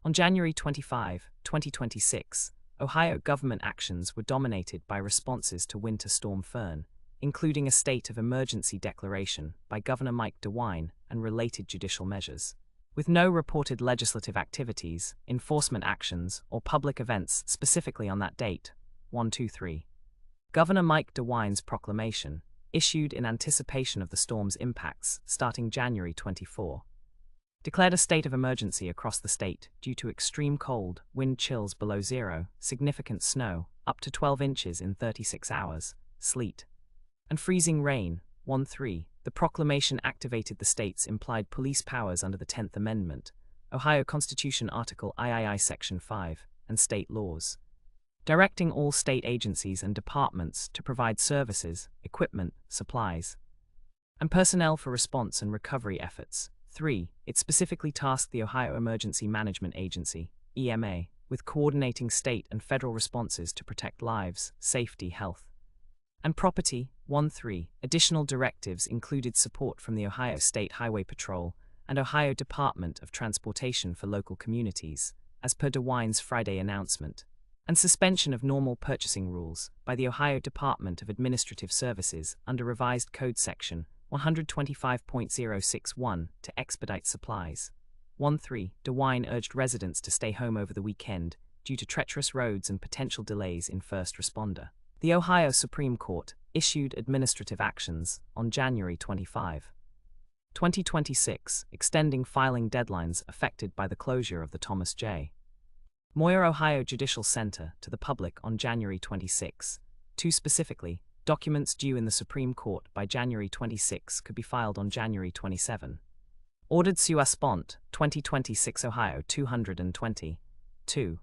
On January 25, 2026, Ohio government actions were dominated by responses to Winter Storm Fern, including a state of emergency declaration by Governor Mike DeWine and related judicial measures. With no reported legislative activities, enforcement actions, or public events specifically on that date, 123. Governor Mike DeWine's proclamation, issued in anticipation of the storm's impacts starting January 24, declared a state of emergency across the state due to extreme cold, wind chills below zero, significant snow, up to 12 inches in 36 hours, sleet, and freezing rain. 1-3. The proclamation activated the state's implied police powers under the 10th Amendment, Ohio Constitution Article III Section 5, and state laws, directing all state agencies and departments to provide services, equipment, supplies, and personnel for response and recovery efforts. 3. It specifically tasked the Ohio Emergency Management Agency, EMA, with coordinating state and federal responses to protect lives, safety, health, and property. 1-3. Additional directives included support from the Ohio State Highway Patrol and Ohio Department of Transportation for local communities, as per DeWine's Friday announcement, and suspension of normal purchasing rules by the Ohio Department of Administrative Services under revised Code Section 125.061 to expedite supplies. 1-3. DeWine urged residents to stay home over the weekend due to treacherous roads and potential delays in first responder. The Ohio Supreme Court issued administrative actions on January 25, 2026, extending filing deadlines affected by the closure of the Thomas J. Moyer Ohio Judicial Center to the public on January 26. 2. Specifically, documents due in the Supreme Court by January 26 could be filed on January 27. Ordered sua sponte, 2026 Ohio 220. 2.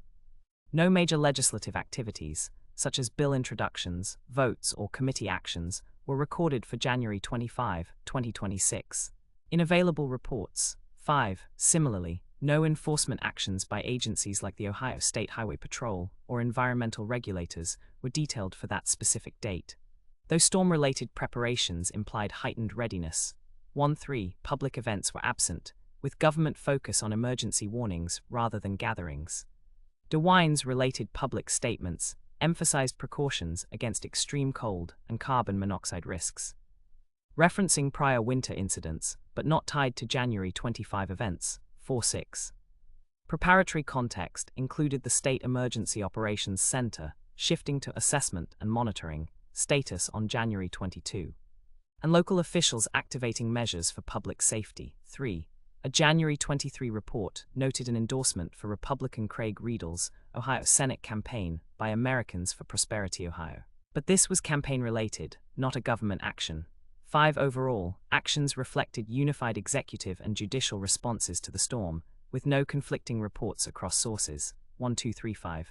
No major legislative activities, such as bill introductions, votes, or committee actions, were recorded for January 25, 2026. In available reports. 5. Similarly, no enforcement actions by agencies like the Ohio State Highway Patrol or environmental regulators were detailed for that specific date, though storm-related preparations implied heightened readiness. 1-3. Public events were absent, with government focus on emergency warnings rather than gatherings. DeWine's related public statements emphasized precautions against extreme cold and carbon monoxide risks, referencing prior winter incidents, but not tied to January 25 events. 4-6. Preparatory context included the State Emergency Operations Center shifting to assessment and monitoring status on January 22, and local officials activating measures for public safety. 3. A January 23 report noted an endorsement for Republican Craig Riedl's Ohio Senate campaign by Americans for Prosperity Ohio. But this was campaign-related, not a government action. 5. Overall, actions reflected unified executive and judicial responses to the storm, with no conflicting reports across sources. 1-2-3-5.